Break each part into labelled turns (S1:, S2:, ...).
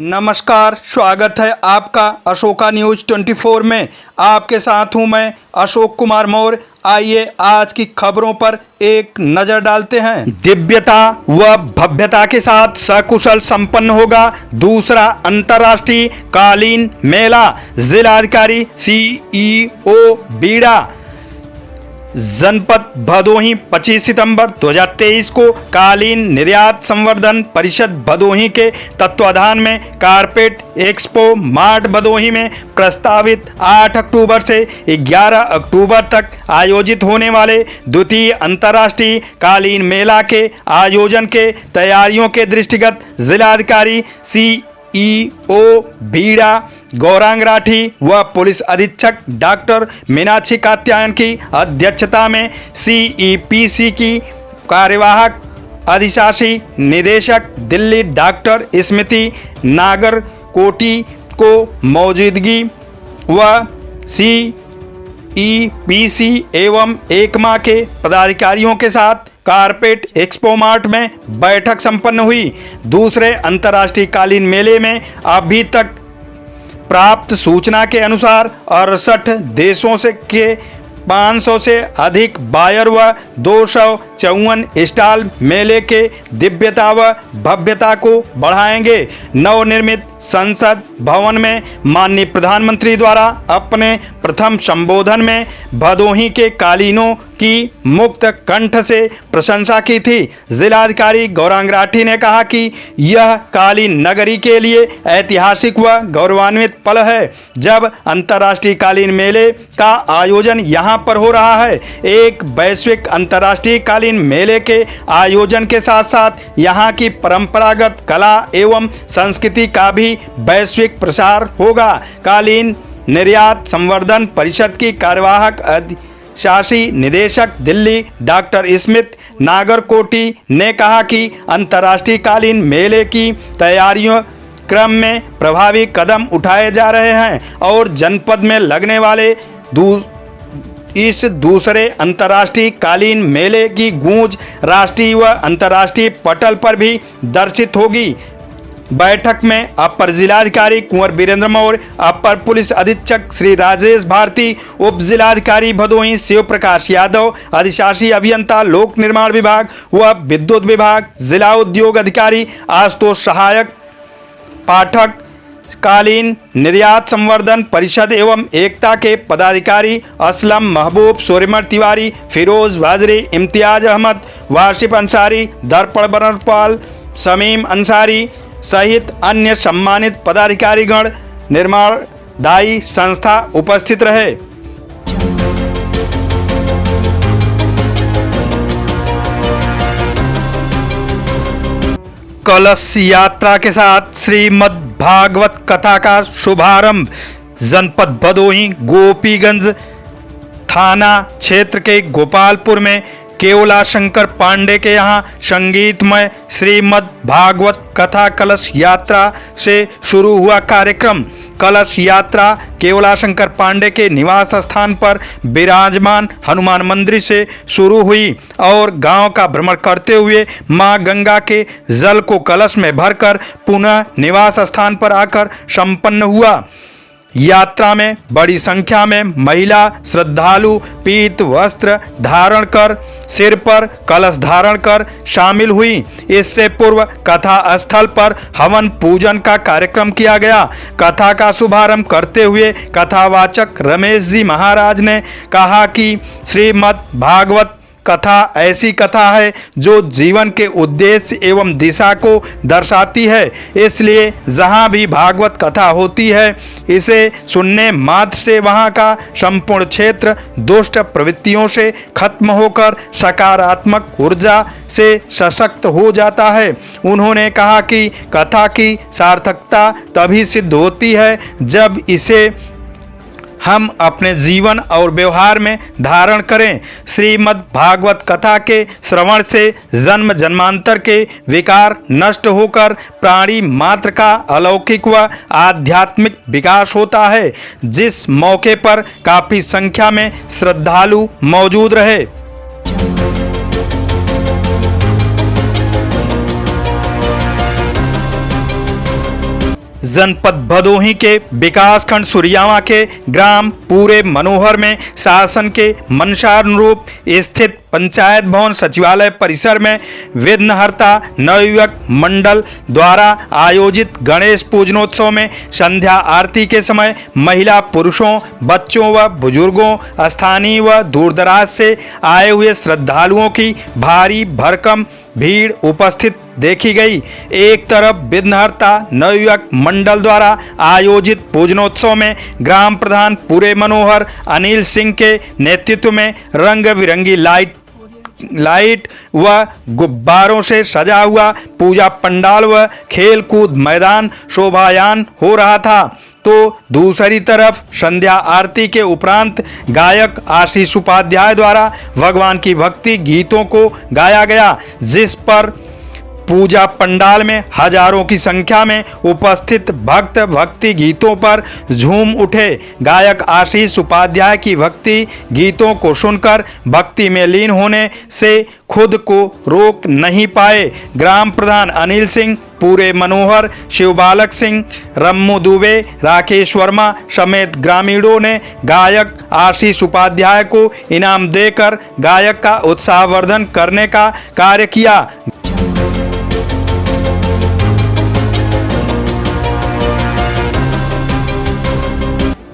S1: नमस्कार, स्वागत है आपका अशोका न्यूज 24 में। आपके साथ हूं मैं अशोक कुमार मौर्य। आइए आज की खबरों पर एक नजर डालते हैं। दिव्यता व भव्यता के साथ सकुशल संपन्न होगा दूसरा अंतर्राष्ट्रीय कालीन मेला। जिलाधिकारी सीईओ बीड़ा जनपद भदोही 25 सितंबर 2023 को कालीन निर्यात संवर्धन परिषद भदोही के तत्वाधान में कारपेट एक्सपो मार्ट भदोही में प्रस्तावित 8 अक्टूबर से 11 अक्टूबर तक आयोजित होने वाले द्वितीय अंतर्राष्ट्रीय कालीन मेला के आयोजन के तैयारियों के दृष्टिगत जिलाधिकारी सीईओ बीड़ा गौरांग राठी व पुलिस अधीक्षक डॉक्टर मीनाक्षी कात्यायन की अध्यक्षता में सीईपीसी की कार्यवाहक अधिशासी निदेशक दिल्ली डॉक्टर स्मृति नागरकोटी को मौजूदगी व सीईपीसी एवं एकमा के पदाधिकारियों के साथ कारपेट एक्सपो मार्ट में बैठक संपन्न हुई। दूसरे अंतर्राष्ट्रीय कालीन मेले में अभी तक प्राप्त सूचना के अनुसार 68 देशों से के 500 से अधिक बायर व 254 स्टॉल मेले के दिव्यता व भव्यता को बढ़ाएंगे। नवनिर्मित संसद भवन में माननीय प्रधानमंत्री द्वारा अपने प्रथम संबोधन में भदोही के कालीनों की मुक्त कंठ से प्रशंसा की थी। जिलाधिकारी गौरांग राठी ने कहा कि यह कालीन नगरी के लिए ऐतिहासिक व गौरवान्वित पल है जब अंतर्राष्ट्रीय कालीन मेले का आयोजन यहां पर हो रहा है। एक वैश्विक अंतर्राष्ट्रीय कालीन मेले के आयोजन के साथ साथ यहां की परंपरागत कला एवं संस्कृति का भी वैश्विक प्रसार होगा। कालीन निर्यात संवर्धन परिषद की कार्यवाहक शासी निदेशक दिल्ली डॉक्टर स्मृति नागरकोटी ने कहा कि अंतर्राष्ट्रीय कालीन मेले की तैयारियों क्रम में प्रभावी कदम उठाए जा रहे हैं और जनपद में लगने वाले इस दूसरे अंतर्राष्ट्रीय कालीन मेले की गूंज राष्ट्रीय व अंतर्राष्ट्रीय पटल पर भी दर्शित होगी। बैठक में अपर जिलाधिकारी कुंवर वीरेंद्र मौर्य, अपर पुलिस अधीक्षक श्री राजेश भारती, उप जिलाधिकारी भदोही शिव प्रकाश यादव, अधिशासी अभियंता लोक निर्माण विभाग व विद्युत विभाग, जिला उद्योग अधिकारी आशुतोष सहायक पाठक, कालीन निर्यात संवर्धन परिषद एवं एकता के पदाधिकारी असलम महबूब, सूर्यमल तिवारी, फिरोज वाजरी, इम्तियाज अहमद, वासिफ अंसारी, दर्पण बनरपाल, समीम अंसारी सहित अन्य सम्मानित पदाधिकारीगण निर्माणदायी संस्था उपस्थित रहे। कलश यात्रा के साथ श्रीमद् भागवत कथा का शुभारंभ जनपद भदोही गोपीगंज थाना क्षेत्र के गोपालपुर में केवला शंकर पांडे के यहाँ संगीतमय श्रीमद् भागवत कथा कलश यात्रा से शुरू हुआ कार्यक्रम। कलश यात्रा केवला शंकर पांडे के निवास स्थान पर विराजमान हनुमान मंदिर से शुरू हुई और गांव का भ्रमण करते हुए मां गंगा के जल को कलश में भरकर पुनः निवास स्थान पर आकर संपन्न हुआ। यात्रा में बड़ी संख्या में महिला श्रद्धालु पीत वस्त्र धारण कर सिर पर कलश धारण कर शामिल हुई। इससे पूर्व कथा स्थल पर हवन पूजन का कार्यक्रम किया गया। कथा का शुभारंभ करते हुए कथावाचक रमेश जी महाराज ने कहा कि श्रीमद् भागवत कथा ऐसी कथा है जो जीवन के उद्देश्य एवं दिशा को दर्शाती है। इसलिए जहाँ भी भागवत कथा होती है इसे सुनने मात्र से वहाँ का संपूर्ण क्षेत्र दुष्ट प्रवृत्तियों से खत्म होकर सकारात्मक ऊर्जा से सशक्त हो जाता है। उन्होंने कहा कि कथा की सार्थकता तभी सिद्ध होती है जब इसे हम अपने जीवन और व्यवहार में धारण करें। श्रीमद् भागवत कथा के श्रवण से जन्म जन्मांतर के विकार नष्ट होकर प्राणी मात्र का अलौकिक व आध्यात्मिक विकास होता है। जिस मौके पर काफी संख्या में श्रद्धालु मौजूद रहे। जनपद भदोही के विकासखंड सुरियावा के ग्राम पूरे मनोहर में शासन के मंशानुरूप स्थित पंचायत भवन सचिवालय परिसर में विघ्नहर्ता नवयुवक मंडल द्वारा आयोजित गणेश पूजनोत्सव में संध्या आरती के समय महिला, पुरुषों, बच्चों व बुजुर्गों, स्थानीय व दूरदराज से आए हुए श्रद्धालुओं की भारी भरकम भीड़ उपस्थित देखी गई। एक तरफ विघ्नहर्ता नवयुवक मंडल द्वारा आयोजित पूजनोत्सव में ग्राम प्रधान पूरे मनोहर अनिल सिंह के नेतृत्व में रंग बिरंगी लाइट व गुब्बारों से सजा हुआ पूजा पंडाल व खेल कूद मैदान शोभायान हो रहा था, तो दूसरी तरफ संध्या आरती के उपरांत गायक आशीष उपाध्याय द्वारा भगवान की भक्ति गीतों को गाया गया, जिस पर पूजा पंडाल में हजारों की संख्या में उपस्थित भक्त भक्ति गीतों पर झूम उठे। गायक आशीष उपाध्याय की भक्ति गीतों को सुनकर भक्ति में लीन होने से खुद को रोक नहीं पाए। ग्राम प्रधान अनिल सिंह, पूरे मनोहर, शिवबालक सिंह, रम्मू दुबे, राकेश वर्मा समेत ग्रामीणों ने गायक आशीष उपाध्याय को इनाम देकर गायक का उत्साहवर्धन करने का कार्य किया।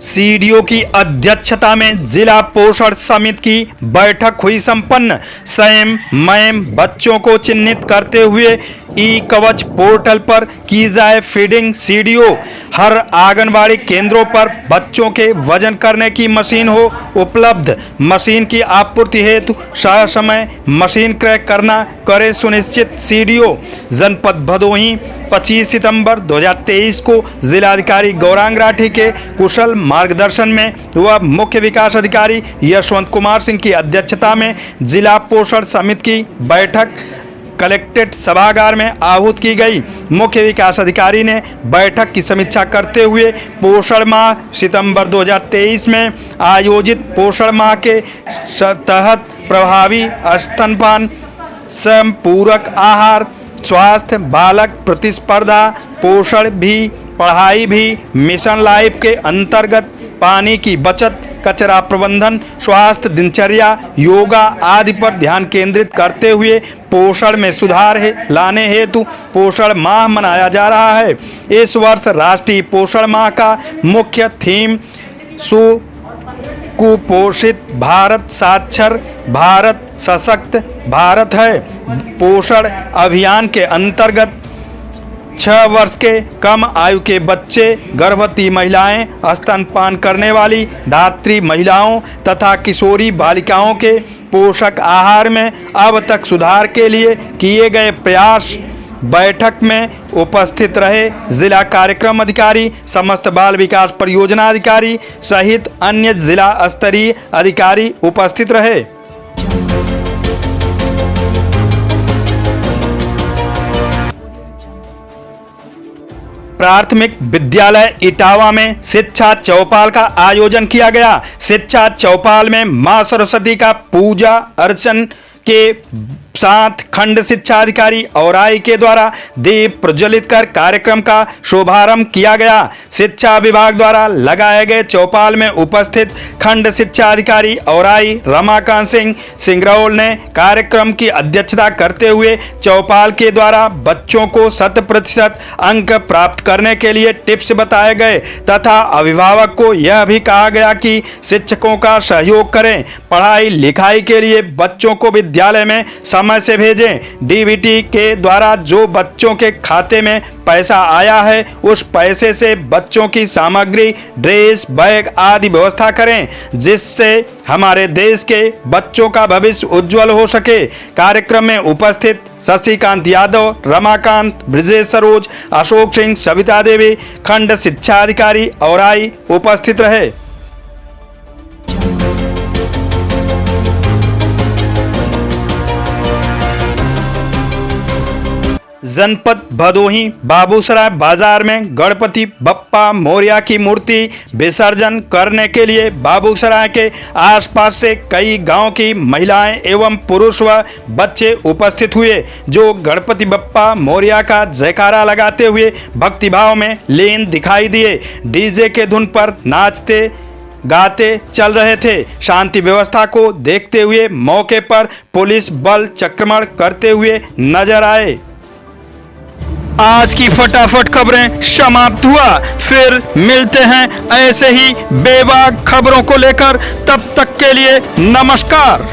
S1: सीडीओ की अध्यक्षता में जिला पोषण समिति की बैठक हुई संपन्न। सैम मैम बच्चों को चिन्हित करते हुए ई कवच पोर्टल पर की जाए फीडिंग। सीडीओ हर आंगनबाड़ी केंद्रों पर बच्चों के वजन करने की मशीन हो उपलब्ध। मशीन की आपूर्ति हेतु समय मशीन क्रय करना करे सुनिश्चित। सीडीओ जनपद भदोही 25 सितंबर 2023 को जिलाधिकारी गौरांग राठी के कुशल मार्गदर्शन में व मुख्य विकास अधिकारी यशवंत कुमार सिंह की अध्यक्षता में जिला पोषण समिति की बैठक कलेक्ट्रेट सभागार में आहूत की गई। मुख्य विकास अधिकारी ने बैठक की समीक्षा करते हुए पोषण माह सितंबर 2023 में आयोजित पोषण माह के तहत प्रभावी स्तनपान, समपूरक आहार, स्वास्थ्य, बालक प्रतिस्पर्धा, पोषण भी पढ़ाई भी, मिशन लाइफ के अंतर्गत पानी की बचत, कचरा प्रबंधन, स्वास्थ्य, दिनचर्या, योगा आदि पर ध्यान केंद्रित करते हुए पोषण में सुधार लाने हेतु पोषण माह मनाया जा रहा है। इस वर्ष राष्ट्रीय पोषण माह का मुख्य थीम कुपोषित भारत, साक्षर भारत, सशक्त भारत है। पोषण अभियान के अंतर्गत 6 वर्ष के कम आयु के बच्चे, गर्भवती महिलाएं, स्तनपान करने वाली धात्री महिलाओं तथा किशोरी बालिकाओं के पोषक आहार में अब तक सुधार के लिए किए गए प्रयास। बैठक में उपस्थित रहे जिला कार्यक्रम अधिकारी, समस्त बाल विकास परियोजना अधिकारी सहित अन्य जिला स्तरीय अधिकारी उपस्थित रहे। प्राथमिक विद्यालय इटावा में शिक्षा चौपाल का आयोजन किया गया। शिक्षा चौपाल में मां सरस्वती का पूजा अर्चन के साथ खंड शिक्षा अधिकारी औराई के द्वारा दीप प्रज्वलित कर कार्यक्रम का शुभारंभ किया गया। शिक्षा विभाग द्वारा लगाए गए चौपाल में उपस्थित खंड शिक्षा अधिकारी औराई रमाकांत सिंह सिंगरौल ने कार्यक्रम की अध्यक्षता करते हुए चौपाल के द्वारा बच्चों को 100% अंक प्राप्त करने के लिए टिप्स बताए गए तथा अभिभावक को यह भी कहा गया कि शिक्षकों का सहयोग करें। पढ़ाई लिखाई के लिए बच्चों को विद्यालय में समय से भेजें। डीबीटी के द्वारा जो बच्चों के खाते में पैसा आया है उस पैसे से बच्चों की सामग्री, ड्रेस, बैग आदि व्यवस्था करें, जिससे हमारे देश के बच्चों का भविष्य उज्जवल हो सके। कार्यक्रम में उपस्थित शशिकांत यादव, रमाकांत, ब्रिजेश सरोज, अशोक सिंह, सविता देवी, खंड शिक्षा अधिकारी औराई उपस्थित रहे। जनपद भदोही बाबूसराय बाजार में गणपति बप्पा मोरिया की मूर्ति विसर्जन करने के लिए बाबूसराय के आसपास से कई गांव की महिलाएं एवं पुरुष व बच्चे उपस्थित हुए, जो गणपति बप्पा मोरिया का जयकारा लगाते हुए भक्तिभाव में लीन दिखाई दिए। डीजे के धुन पर नाचते गाते चल रहे थे। शांति व्यवस्था को देखते हुए मौके पर पुलिस बल चक्रमण करते हुए नजर आए। आज की फटाफट खबरें समाप्त हुआ, फिर मिलते हैं ऐसे ही बेबाक खबरों को लेकर। तब तक के लिए नमस्कार।